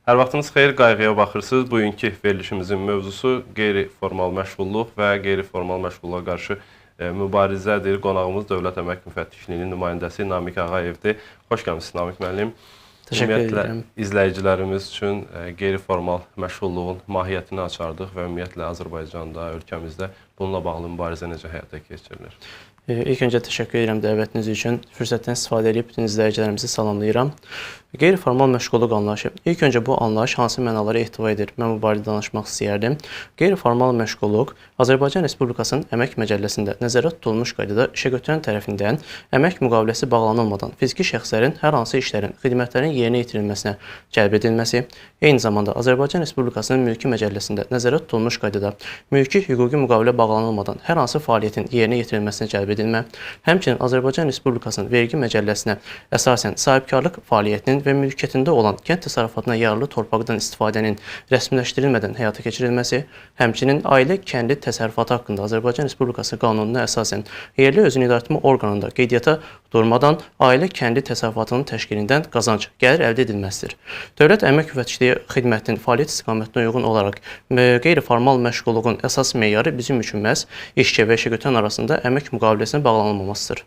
Hər vaxtınız xeyir, qayğıya baxırsınız. Bugünkü verilişimizin mövzusu qeyri-formal məşğulluq və qeyri-formal məşğulluğa qarşı mübarizədir. Qonağımız Dövlət Əmək Müfəttişliyinin nümayəndəsi Namiq Ağayevdir. Xoş gəlmisiniz Namiq müəllim. Təşəkkür edirəm. İzləyicilərimiz üçün qeyri-formal məşğulluğun mahiyyətini açardıq və ümumiyyətlə Azərbaycanda, ölkəmizdə bununla bağlı mübarizə necə həyata keçirilir? İlk öncə təşəkkür edirəm dəvətiniz üçün. Fürsətdən istifadə edib bütün izləyicilərimizi salamlayıram. Qeyri-formal məşğulluq anlayışı. İlk öncə bu anlayış hansı mənaları ehtiva edir? Mən bu barədə danışmaq istəyərdim. Qeyri-formal məşğulluq Azərbaycan Respublikasının Əmək Məcəlləsində nəzərdə tutulmuş qaydada işəgötürən tərəfindən əmək müqaviləsi bağlanılmadan fiziki şəxslərin hər hansı işlərin, xidmətlərin yerinə yetirilməsinə cəlb edilməsi, eyni zamanda Azərbaycan Respublikasının Mülki Məcəlləsində nəzərdə tutulmuş qaydada mülki hüquqi müqavilə bağlanılmadan hər hansı fəaliyyətin yerinə yetirilməsinə cəlb edilmə, həmçinin Azərbaycan Respublikasının vergi məcəlləsinə əsasən sahibkarlıq fəaliyyətinin və mülkiyyətində olan kənd təsərrüfatına yararlı torpaqdan istifadənin rəsmiləşdirilmədən həyata keçirilməsi, həmçinin ailə kəndi təsərrüfatı haqqında Azərbaycan Respublikası qanununa əsasən yerli özünü idarəetmə orqanında qeydiyyata durmadan ailə kəndi təsərrüfatının təşkilindən qazanc, gəlir əldə edilməsidir. Dövlət Əmək Müfəttişliyi xidmətinin fəaliyyət istiqamətinə uyğun olaraq qeyri-formal məşğulluğun əsas meyarı bizim üçün məhz işçi və işəgötürən arasında əmək müqaviləsinin bağlanılmamasıdır.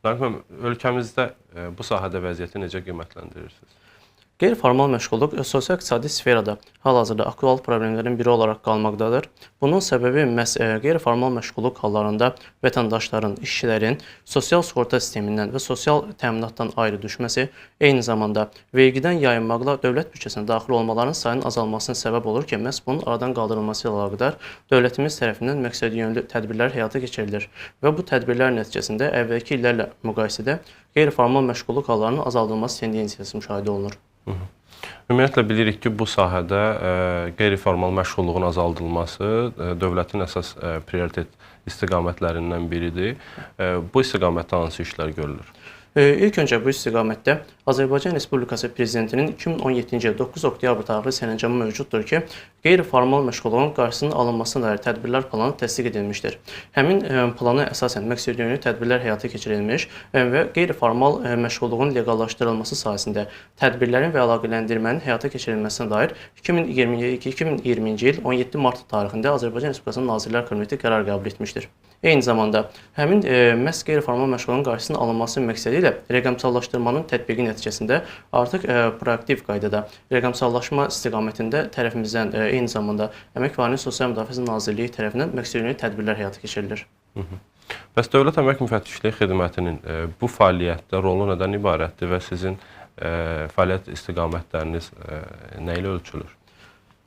Ölkəmizdə bu sahədə vəziyyəti necə qiymətləndirirsiniz? Qeyri-formal məşğulluq sosial-iqtisadi sferada hal-hazırda aktual problemlərin biri olaraq qalmaqdadır. Bunun səbəbi məhz qeyri-formal məşğulluq hallarında vətəndaşların, işçilərin sosial sığorta sistemindən və sosial təminatdan ayrı düşməsi, eyni zamanda vergidən yayınmaqla dövlət büdcəsinə daxil olmaların sayının azalmasına səbəb olur ki, məhz bunun aradan qaldırılması ilə əlaqədar dövlətimiz tərəfindən məqsədyönlü tədbirlər həyata keçirilir və bu tədbirlər nəticəsində əvvəlki illərlə müqayisədə qeyri-formal məşğulluq hallarının azaldılması tendensiyası müşahidə olunur. Ümumiyyətlə bilirik ki, bu sahədə qeyri-formal məşğulluğun azaldılması dövlətin əsas prioritet istiqamətlərindən biridir. Bu istiqamətdə hansı işlər görülür? İlk öncə bu istiqamətdə Azərbaycan Respublikası Prezidentinin 2017-ci il 9 oktyabr tarixli sərəncamı mövcuddur ki, qeyri-formal məşğulluğun qarşısının alınmasına dair tədbirlər planı təsdiq edilmişdir. Həmin plana əsasən məqsədyönlü tədbirlər həyata keçirilmiş və qeyri-formal məşğulluğun leqallaşdırılması sahəsində tədbirlərin və əlaqələndirmənin həyata keçirilməsinə dair 2020-ci il 17 mart tarixində Azərbaycan Respublikasının Nazirlər Kabineti qərar qəbul etmişdir. Eyni zamanda həmin məhz qeyri-formal məşğulluğun qarşısının alınması məqsədi ilə rəqəmsallaşdırmanın tətbiqi nəticəsində artıq proaktiv qaydada rəqəmsallaşma istiqamətində tərəfimizdən eyni zamanda Əmək və Əhalinin Sosial Müdafiəsi Nazirliyi tərəfindən məqsədyönlü tədbirlər həyata keçirilir. Bəs Dövlət Əmək Müfəttişliyi xidmətinin bu fəaliyyətdə rolu nədən ibarətdir və sizin fəaliyyət istiqamətləriniz nə ilə ölçülür?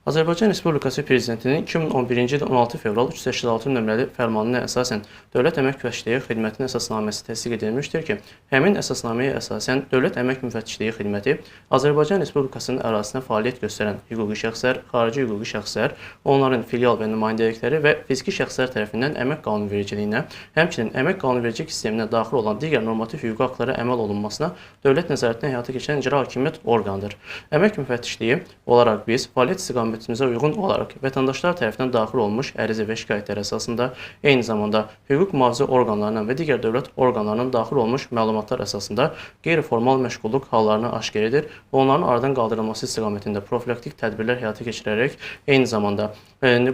Azərbaycan Respublikası Prezidentinin 2011-ci il 16 fevral 386 nömrəli fərmanına əsasən Dövlət Əmək Müfəttişliyi xidmətinin əsasnaməsi təsdiq edilmişdir ki, həmin əsasnaməyə əsasən Dövlət Əmək Müfəttişliyi xidməti Azərbaycan Respublikasının ərazisində fəaliyyət göstərən hüquqi şəxslər, xarici hüquqi şəxslər, onların filial və nümayəndəlikləri və fiziki şəxslər tərəfindən əmək qanunvericiliyinə, həmçinin əmək qanunvericilik sisteminə daxil olan digər normativ hüquqi haqlara əməl olunmasına dövlət nəzarətini həyata keçirən icra hakimiyyət orqanıdır. Əmək Müfəttişliyi olaraq biz fəaliyyət istiqamətimizə uyğun olaraq vətəndaşlar tərəfindən daxil olmuş ərizə və şikayətlər əsasında, eyni zamanda hüquq mühafizə orqanlarından və digər dövlət orqanlarından daxil olmuş məlumatlar əsasında qeyri-formal məşğulluq hallarını aşkar edir və onların aradan qaldırılması istiqamətində profilaktik tədbirlər həyata keçirərək, eyni zamanda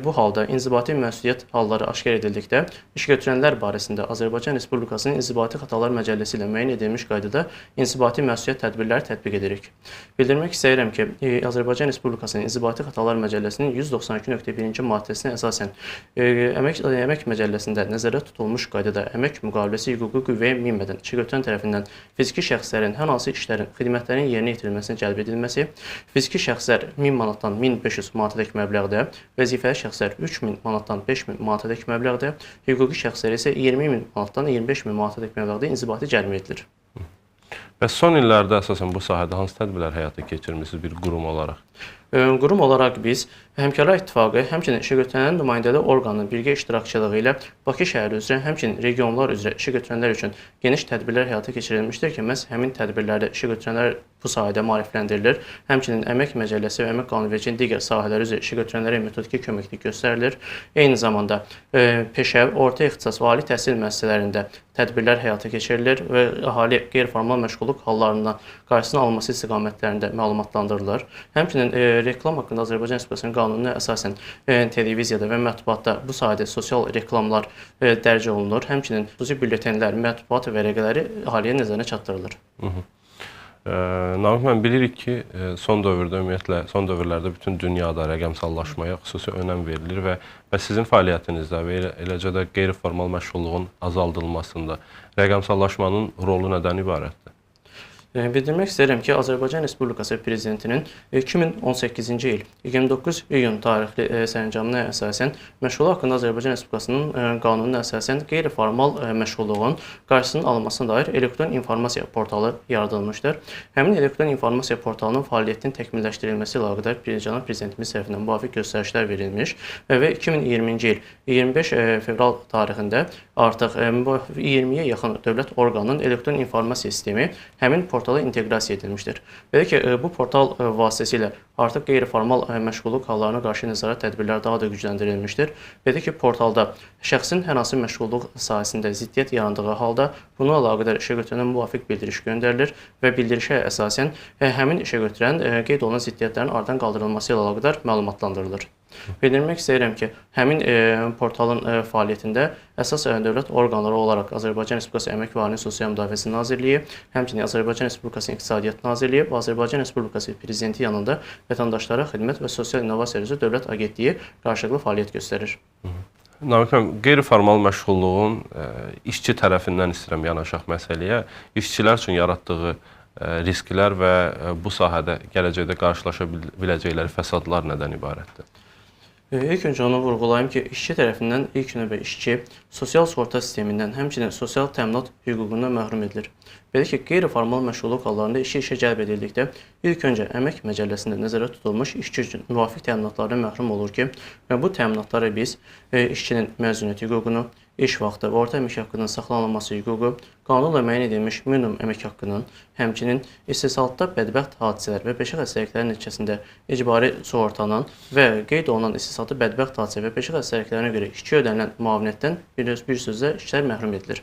bu halda inzibati məsuliyyət halları aşkar edildikdə işgötürənlər barəsində Azərbaycan Respublikasının İnzibati Xətalar Məcəlləsi ilə müəyyən edilmiş qaydada inzibati məsuliyyət tədbirləri tətbiq edirik. Bildirmək istəyirəm ki, Azərbaycan Respublikasının İnzibati Xətalar Məcəlləsinin 192.1-ci maddəsinə əsasən Əmək Məcəlləsində nəzərdə tutulmuş qaydada əmək müqaviləsi hüquqi qüvvəyə minmədən işgötürən tərəfindən fiziki şəxslərin hər hansı işlərin, xidmətlərin yerinə yetirilməsinə cəlb edilməsi, fiziki şəxslər 1000 manatdan 1500 manatadək məbləğdə, vəzifəli şəxslər 3000 manatdan 5000 manatadək məbləğdə, hüquqi şəxslər isə 20000 manatdan 25000 manatadək məbləğdə inzibati cərimə edilir. Bəs son illərdə əsasən bu sahədə hansı tədbirlər həyata keçirmisiniz bir qurum olaraq? Qurum olaraq biz Həmkarlar İttifaqı, həmçinin işəgötürənlərin nümayəndələri orqanının birgə iştirakçılığı ilə Bakı şəhəri üzrə, həmçinin regionlar üzrə işəgötürənlər üçün geniş tədbirlər həyata keçirilmişdir ki, məhz həmin tədbirlərdə işəgötürənlər bu sahədə maarifləndirilir. Həmçinin Əmək Məcəlləsi və Əmək Qanunvericiliyinin digər sahələri üzrə işəgötürənlərə metodiki köməklik göstərilir. Eyni zamanda peşə, orta ixtisas və ali təhsil müəssisələrində tədbirlər həyata keçirilir və əhali qeyri-formal məşğulluq hallarından qarşısının alınması istiqamətlərində məlumatlandırılır. Həmçinin reklam haqqında Azərbaycan Respublikasının qanununa əsasən televiziyada və mətbuatda bu sayədə sosial reklamlar dərc olunur. Həmçinin xüsusi bülletenlər, mətbuat vərəqələri əhaliyə nəzərinə çatdırılır. Namiq müəllim, bilirik ki, son dövrdə ümumiyyətlə, son dövrlərdə bütün dünyada rəqəmsallaşmaya xüsusi önəm verilir və sizin fəaliyyətinizdə və eləcə də qeyri-formal məşğulluğun azaldılmasında rəqəmsallaşmanın rolu nədən ibarətdir? Bildirmək istəyirəm ki, Azərbaycan Respublikası Prezidentinin 2018-ci il 29 iyun tarixli sərəncamına əsasən məşğulluq haqqında Azərbaycan Respublikasının qanununa əsasən qeyri-formal məşğulluğun qarşısının alınmasına dair elektron informasiya portalı yaradılmışdır. Həmin elektron informasiya portalının fəaliyyətinin təkmilləşdirilməsi ilə əlaqədar Cənab Prezidentimiz tərəfindən müvafiq göstərişlər verilmiş və 2020-ci il 25 fevral tarixində artıq 20-yə yaxın dövlət orqanının elektron informasiya sistemi həmin portala inteqrasiya edilmişdir. Belə ki, bu portal vasitəsilə artıq qeyri-formal məşğulluq hallarına qarşı nəzarət tədbirləri daha da gücləndirilmişdir. Belə ki, portalda şəxsin hər hansı məşğulluq sahəsində ziddiyyət yarandığı halda bununla əlaqədar işə götürənə müvafiq bildiriş göndərilir və bildirişə əsasən həmin işə götürən qeyd olunan ziddiyyətlərin aradan qaldırılması ilə əlaqədar məlumatlandırılır. Bildirmək istəyirəm ki, həmin portalın fəaliyyətində əsas dövlət orqanları olaraq Azərbaycan Respublikası Əmək və Əhalinin Sosial Müdafiəsi Nazirliyi, həmçinin Azərbaycan Respublikası İqtisadiyyat Nazirliyi və Azərbaycan Respublikası Prezidenti yanında Vətəndaşlara Xidmət və Sosial İnnovasiya üzrə Dövlət Agentliyi qarşılıqlı fəaliyyət göstərir. Namiq müəllim, qeyri-formal məşğulluğun işçi tərəfindən istəyirəm yanaşaq məsələyə, işçilər üçün yaratdığı risklər və bu sahədə gələcəkdə qarşılaşa biləcəkləri fəsadlar nədən ibarətdir? İlk öncə onu vurğulayım ki, işçi tərəfindən ilk növbə işçi sosial sığorta sistemindən, həmçinin sosial təminat hüququndan məhrum edilir. Belə ki, qeyri-formal məşğulluq hallarında işə cəlb edildikdə ilk öncə əmək məcəlləsində nəzərdə tutulmuş işçi üçün müvafiq təminatlardan məhrum olur ki, və bu təminatlara biz işçinin məzuniyyət hüququnu, iş vaxtı və orta əmək haqqının saxlanılması hüququ, qanunla müəyyən edilmiş minimum əmək haqqının, həmçinin istehsalatda bədbəxt hadisələr və peşə xəstəlikləri nəticəsində icbari sığortanın və qeyd olunan istehsalatda bədbəxt hadisə və peşə xəstəliklərinə görə işçiyə ödənilən müavinətdən bir sözlə işçilər məhrum edilir.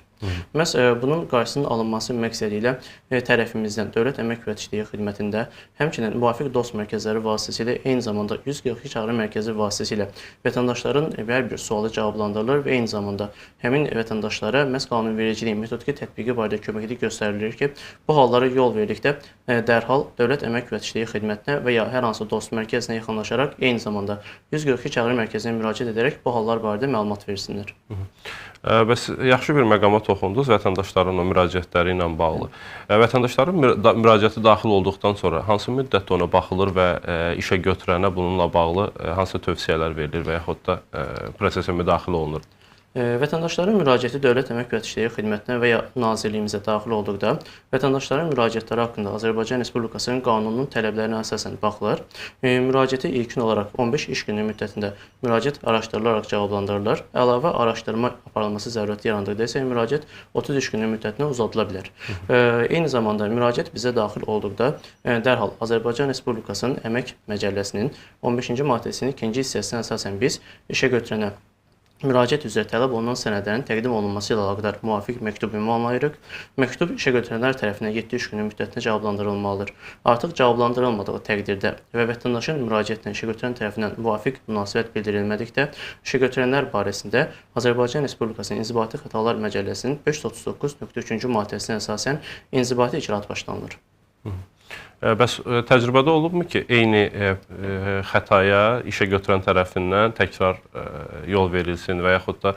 Məhz bunun qarşısının alınması məqsədi ilə tərəfimizdən Dövlət Əmək Müfəttişliyi xidmətində, həmçinin müvafiq dost mərkəzləri vasitəsilə, eyni zamanda 142 çağrı mərkəzi vasitəsilə vətəndaşların hər bir sualı cavablandırılır və eyni zamanda həmin vətəndaşlara məhz qanunvericiliyin metodiki tətbiqi barədə köməklik göstərilir ki, bu hallara yol verdikdə dərhal Dövlət Əmək Müfəttişliyi xidmətinə və ya hər hansı dost mərkəzinə yaxınlaşaraq, eyni zamanda 142 çağrı mərkəzinə müraciət edərək bu hallar barədə məlumat versinlər. Bəs yaxşı bir məqama toxundunuz vətəndaşların o müraciətləri ilə bağlı. Vətəndaşların müraciəti daxil olduqdan sonra hansı müddətdə ona baxılır və işə götürənə bununla bağlı hansı tövsiyələr verilir və yaxud da prosesə müdaxilə olunur? Vətəndaşların müraciəti Dövlət Əmək Müfəttişliyi xidmətinə və ya nazirliyimizə daxil olduqda vətəndaşların müraciətləri haqqında Azərbaycan Respublikasının qanununun tələblərinə əsasən baxılır. Müraciəti ilkin olaraq 15 iş günü müddətində müraciət araşdırılaraq cavablandırılır. Əlavə araşdırma aparılması zərurəti yarandıqda isə müraciət 30 iş günü müddətinə uzadıla bilər. Eyni zamanda müraciət bizə daxil olduqda dərhal Azərbaycan Respublikasının Əmək Məcəlləsinin 15-ci maddəsinin 2-ci hissəsinə əsasən biz işə götürənə müraciət üzrə tələb olunan sənədlərin təqdim olunması ilə əlaqədar müvafiq məktub ünvanlayırıq. Məktub işə götürənlər tərəfindən 7 iş günü müddətinə cavablandırılmalıdır. Artıq cavablandırılmadığı təqdirdə və vətəndaşın müraciətinə işə götürən tərəfindən müvafiq münasibət bildirilmədikdə işə götürənlər barəsində Azərbaycan Respublikasının İnzibati Xətalar Məcəlləsinin 539.3-cü maddəsinə əsasən inzibati icraat başlanılır. Bəs təcrübədə olubmu ki, eyni xətaya işə götürən tərəfindən təkrar yol verilsin və yaxud da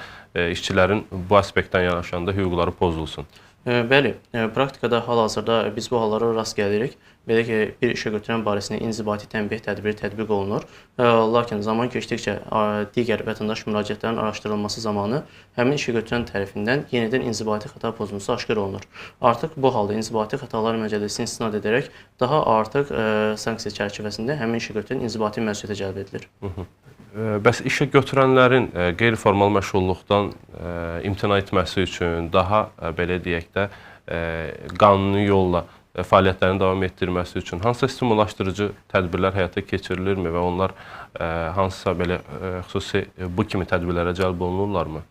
işçilərin bu aspektdən yanaşanda hüquqları pozulsun? Bəli, praktikada hal-hazırda biz bu hallara rast gəlirik. Belə ki, bir işə götürən barəsində inzibati tənbih tədbiri tətbiq olunur. Lakin zaman keçdikcə digər vətəndaş müraciətlərinin araşdırılması zamanı həmin işə götürən tərəfindən yenidən inzibati xəta pozuntusu aşkar olunur. Artıq bu halda İnzibati Xətalar Məcəlləsini istinad edərək daha artıq sanksiya çərçivəsində həmin işə götürən inzibati məsuliyyətə cəlb edilir. Bəs işə götürənlərin qeyri-formal məşğulluqdan imtina etməsi üçün daha belə deyək də qanuni yolla fəaliyyətlərini davam etdirməsi üçün hansısa stimullaşdırıcı tədbirlər həyata keçirilirmi və onlar hansısa belə xüsusi bu kimi tədbirlərə cəlb olunurlarmı?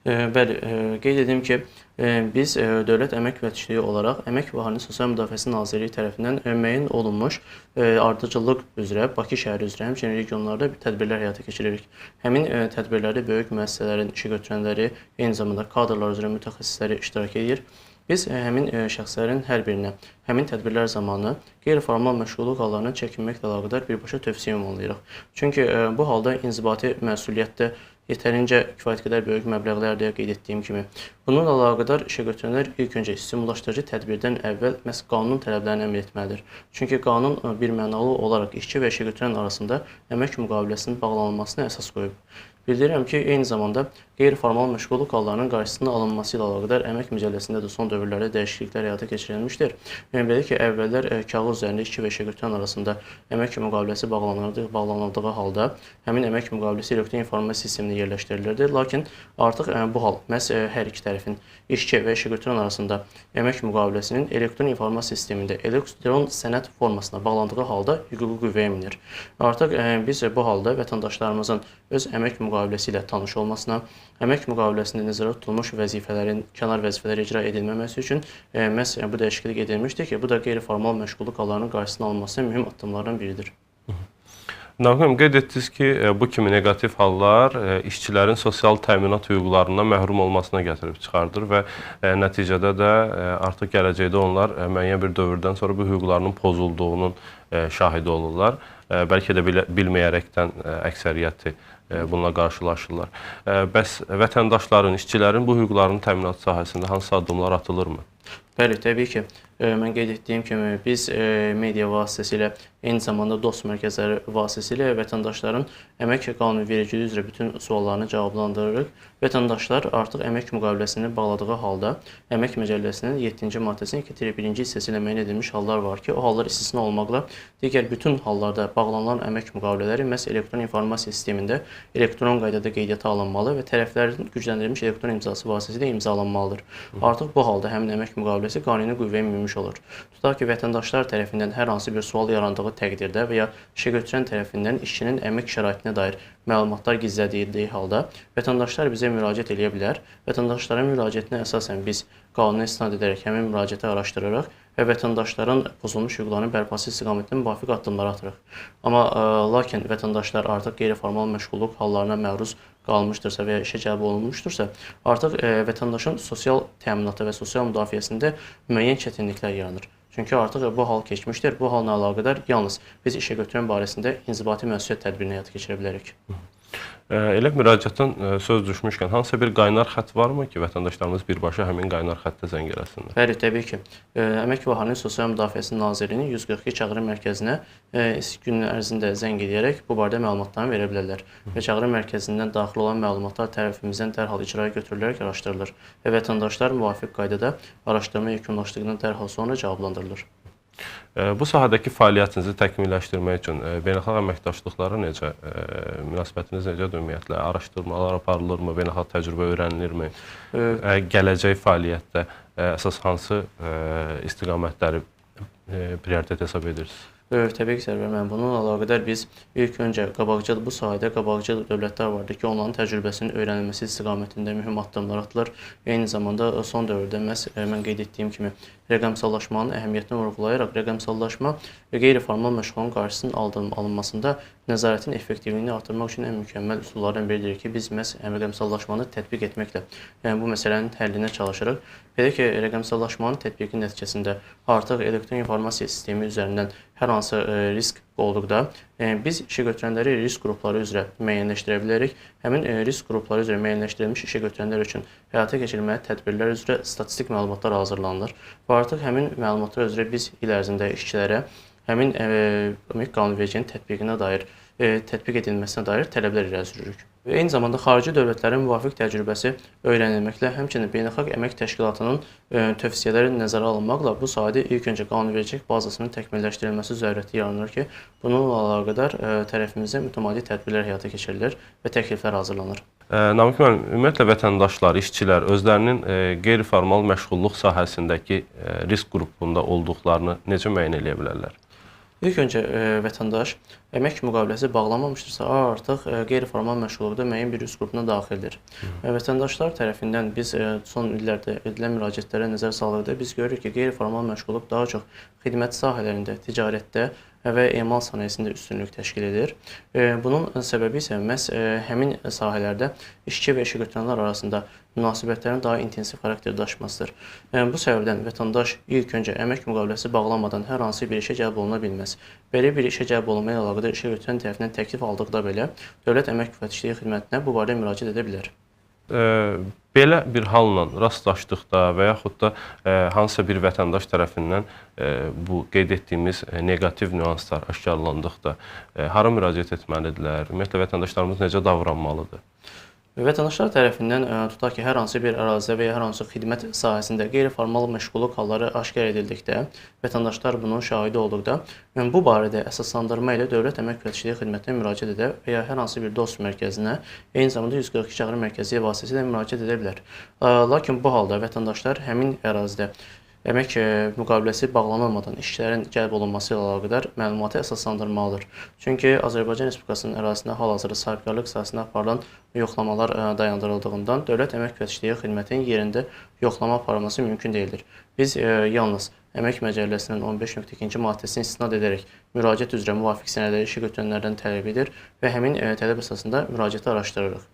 Bəli, qeyd edim ki, biz Dövlət Əmək Müfəttişliyi olaraq Əmək və Əhalinin Sosial Müdafiəsi Nazirliyi tərəfindən müəyyən olunmuş ardıcıllıq üzrə Bakı şəhəri üzrə həmçinin regionlarda tədbirlər həyata keçiririk. Həmin tədbirlərdə böyük müəssisələrin işə götürənləri, eyni zamanda kadrlar üzrə mütəxəssisləri iştirak edir. Biz həmin şəxslərin hər birinə həmin tədbirlər zamanı qeyri-formal məşğulluq hallarından çəkinməklə əlaqədar birbaşa tövsiyə ünvanlayırıq. Çünki bu halda inzibati məsuliyyətdə yetərincə kifayət qədər böyük məbləğlərdə qeyd etdiyim kimi. Bununla əlaqədar işə götürənlər ilk öncə stimullaşdırıcı tədbirdən əvvəl məhz qanun tələblərini əməl etməlidir. Çünki qanun birmənalı olaraq işçi və işə götürən arasında əmək müqaviləsinin bağlanılmasına əsas qoyub. Bildirirəm ki, eyni zamanda qeyri-formal məşğulluq hallarının qarşısının alınması ilə əlaqədar Əmək Məcəlləsində də son dövrlərdə dəyişikliklər həyata keçirilmişdir. Belə ki, əvvəllər kağız üzərində işçi və işə götürən arasında əmək müqaviləsi bağlanıldığı halda həmin əmək müqaviləsi elektron informasiya sistemində yerləşdirilirdi. Lakin artıq bu hal məhz hər iki tərəfin işçi və işə götürən arasında əmək müqaviləsinin elektron informasiya sistemində elektron sənəd formasına bağlandığı halda hüquqi qüvvəyə minir. Artıq biz bu halda vətəndaşlarımızın öz əmək müqaviləsi ilə tanış olmasına, əmək müqaviləsində nəzərdə tutulmuş vəzifələrin kənar vəzifələr icra edilməməsi üçün məhz bu dəyişiklik edilmişdir ki, bu da qeyri-formal məşğulluq hallarının qarşısının alınmasına mühüm addımlardan biridir. Namiq müəllim, qeyd etdiniz ki, bu kimi neqativ hallar işçilərin sosial təminat hüquqlarından məhrum olmasına gətirib çıxardır və nəticədə də artıq gələcəkdə onlar müəyyən bir dövrdən sonra bu hüquqlarının pozulduğunun şahidi olurlar. Bəlkə də bilməyərəkdən əksəriyyəti bununla qarşılaşırlar. Bəs vətəndaşların, işçilərin bu hüquqlarının təminatı sahəsində hansı addımlar atılırmı? Bəli, təbii ki, mən qeyd etdiyim kimi biz media vasitəsilə, eyni zamanda dost mərkəzləri vasitəsilə vətəndaşların əmək qanunvericiliyi üzrə bütün suallarını cavablandırırıq. Vətəndaşlar artıq əmək müqaviləsini bağladığı halda Əmək Məcəlləsinin 7-ci maddəsinin 2-1-ci hissəsi ilə müəyyən edilmiş hallar var ki, o hallar istisna olmaqla digər bütün hallarda bağlanılan əmək müqavilələri məhz elektron informasiya sistemində elektron qaydada qeydiyyata alınmalı və tərəflərin gücləndirilmiş elektron imzası vasitəsilə imzalanmalıdır. Artıq bu halda həmin əmək müqaviləsi qanuni qüvvəyə minmiş olur. Tutaq ki, vətəndaşlar tərəfindən hər hansı bir sual yarandığı təqdirdə və ya işə götürən tərəfindən işçinin əmək şəraitinə dair məlumatlar gizlədildiyi halda vətəndaşlar bizə müraciət edə bilər. Vətəndaşların müraciətinə əsasən biz qanuna istinad edərək həmin müraciəti araşdırırıq və vətəndaşların pozulmuş hüquqlarının bərpası istiqamətində müvafiq addımlar atırıq. Amma lakin vətəndaşlar artıq qeyri-formal məşğulluq hallarına məruz qalmışdırsa və ya işə cəlb olunmuşdursa, artıq vətəndaşın sosial təminatı və sosial müdafiəsində müəyyən çətinliklər yaranır. Çünki artıq bu hal keçmişdir. Bu halla əlaqədar yalnız biz işə götürən barəsində inzibati məsuliyyət tədbirini həyata keçirə bilərik. Elə müraciətdən söz düşmüşkən, hansısa bir qaynar xətt varmı ki, vətəndaşlarımız birbaşa həmin qaynar xəttə zəng eləsinlər? Bəli, təbii ki. Əmək və Əhalinin Sosial Müdafiəsi Nazirliyinin 142 çağrı mərkəzinə gün ərzində zəng edərək bu barədə məlumatlarını verə bilərlər. Və çağrı mərkəzindən daxil olan məlumatlar tərəfimizdən dərhal icraya götürülərək araşdırılır və vətəndaşlar müvafiq qaydada araşdırma yekunlaşdıqdan dərhal sonra cavablandırılır. Bu sahədəki fəaliyyətinizi təkmilləşdirmək üçün beynəlxalq əməkdaşlıqlara necə, münasibətiniz necədir ümumiyyətlə? Araşdırmalar aparılırmı, beynəlxalq təcrübə öyrənilirmi? Gələcək fəaliyyətdə əsas hansı istiqamətləri prioritet hesab edirsiniz? Təbii ki, Sərvər müəllim, bununla əlaqədar biz ilk öncə bu sahədə qabaqcıl dövlətlər vardı ki, onların təcrübəsinin öyrənilməsi istiqamətində mühüm addımlar atılır. Eyni zamanda son dövrdə məhz mən qeyd etdiyim kimi rəqəmsallaşmanın əhəmiyyətini vurğulayaraq rəqəmsallaşma və qeyri-formal məşğulluğun qarşısının alınmasında nəzarətin effektivliyini artırmaq üçün ən mükəmməl üsullardan biridir ki, biz məhz rəqəmsallaşmanı tətbiq etməklə bu məsələnin həllinə çalışırıq. Belə ki, rəqəmsallaşmanın tətbiqi nəticəsində artıq elektron informasiya sistemi üzərindən hər hansı risk olduqda biz işə götürənləri risk qrupları üzrə müəyyənləşdirə bilərik. Həmin risk qrupları üzrə müəyyənləşdirilmiş işə götürənlər üçün həyata keçirilməli tədbirlər üzrə statistik məlumatlar hazırlanılır və artıq həmin məlumatlar üzrə biz il ərzində işçilərə həmin əmək qanunvericiliyinin tətbiq edilməsinə dair tələblər irəli sürürük. Eyni zamanda xarici dövlətlərin müvafiq təcrübəsi öyrənilməklə, həmçinin Beynəlxalq Əmək Təşkilatının tövsiyələri nəzərə alınmaqla bu sahədə ilk öncə qanunvericilik bazasının təkmilləşdirilməsi zərurəti yaranır ki, bununla əlaqədar tərəfimizdə mütəmadi tədbirlər həyata keçirilir və təkliflər hazırlanır. Namiq müəllim, ümumiyyətlə vətəndaşlar, işçilər özlərinin qeyri-formal məşğulluq sahəsindəki risk qrupunda olduqlarını necə müəyyən edə bilərlər? İlk öncə vətəndaş əmək müqaviləsi bağlamamışdırsa, artıq qeyri-formal məşğulluqda müəyyən bir üst qrupuna daxildir. Vətəndaşlar tərəfindən biz son illərdə edilən müraciətlərə nəzər saldıqda biz görürük ki, qeyri-formal məşğulluq daha çox xidmət sahələrində, ticarətdə və emal sənayesində üstünlük təşkil edir. Bunun səbəbi isə məhz həmin sahələrdə işçi və işə götürənlər arasında münasibətlərin daha intensiv xarakter daşımasıdır. Bu səbəbdən vətəndaş ilk öncə əmək müqaviləsi bağlamadan hər hansı bir işə cəlb oluna bilməz. Belə bir işə cəlb olunma ilə əlaqədar işə götürən tərəfindən təklif aldıqda belə Dövlət Əmək Müfəttişliyi Xidmətinə bu barədə müraciət edə bilər. Belə bir halla rastlaşdıqda və yaxud da hansısa bir vətəndaş tərəfindən bu qeyd etdiyimiz neqativ nüanslar aşkarlandıqda hara müraciət etməlidirlər? Ümumiyyətlə vətəndaşlarımız necə davranmalıdır? Vətəndaşlar tərəfindən tutaq ki, hər hansı bir ərazidə və ya hər hansı xidmət sahəsində qeyri-formal məşğulluq halları aşkar edildikdə, vətəndaşlar bunun şahidi olduqda, bu barədə əsaslandırma ilə Dövlət Əmək Müfəttişliyi Xidmətinə müraciət edə və ya hər hansı bir dost mərkəzinə, eyni zamanda 142 çağrı mərkəzi vasitəsilə müraciət edə bilər. Lakin bu halda vətəndaşlar həmin ərazidə əmək müqaviləsi bağlanılmadan işçilərin cəlb olunması ilə əlaqədar məlumatı əsaslandırmalıdır. Çünki Azərbaycan Respublikasının ərazisində hal-hazırda sahibkarlıq sahəsində aparılan yoxlamalar dayandırıldığından Dövlət Əmək Müfəttişliyi Xidmətinin yerində yoxlama aparılması mümkün deyildir. Biz yalnız Əmək Məcəlləsinin 15.2-ci maddəsini istinad edərək müraciət üzrə müvafiq sənədləri işə götürənlərdən tələb edir və həmin tələb əsasında müraciəti araşdırırıq.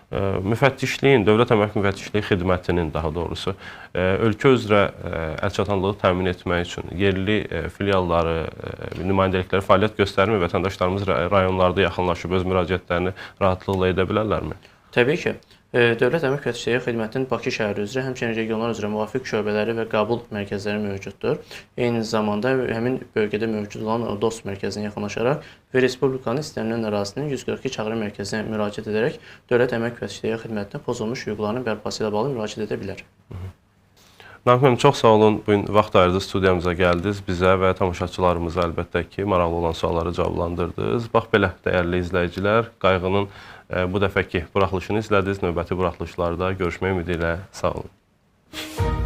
Müfəttişliyin, Dövlət Əmək Müfəttişliyi Xidmətinin daha doğrusu ölkə üzrə əlçatanlığı təmin etmək üçün yerli filialları, nümayəndəlikləri fəaliyyət göstərmir, vətəndaşlarımız rayonlarda yaxınlaşıb öz müraciətlərini rahatlıqla edə bilərlərmi? Təbii ki, Dövlət Əmək Müfəttişliyi Xidmətinin Bakı şəhəri üzrə, həmçinin regionlar üzrə müvafiq şöbələri və qəbul mərkəzləri mövcuddur. Eyni zamanda həmin bölgədə mövcud olan dost mərkəzinə yaxınlaşaraq və Respublikanın istənilən ərazisinin 142 çağrı mərkəzinə müraciət edərək Dövlət Əmək Müfəttişliyi Xidmətinə pozulmuş hüquqların bərpası ilə bağlı müraciət edə bilər. Namiq müəllim, çox sağ olun. Bugün vaxt ayırdınız, studiyamıza gəldiniz. Bizə və tamaşaçılarımıza əlbəttə ki, maraqlı olan sualları cavablandırdınız. Bax belə, dəyərli izləyicilər, Qayğının bu dəfəki buraxılışını izlədiniz. Növbəti buraxılışlarda görüşmək ümidi ilə sağ olun.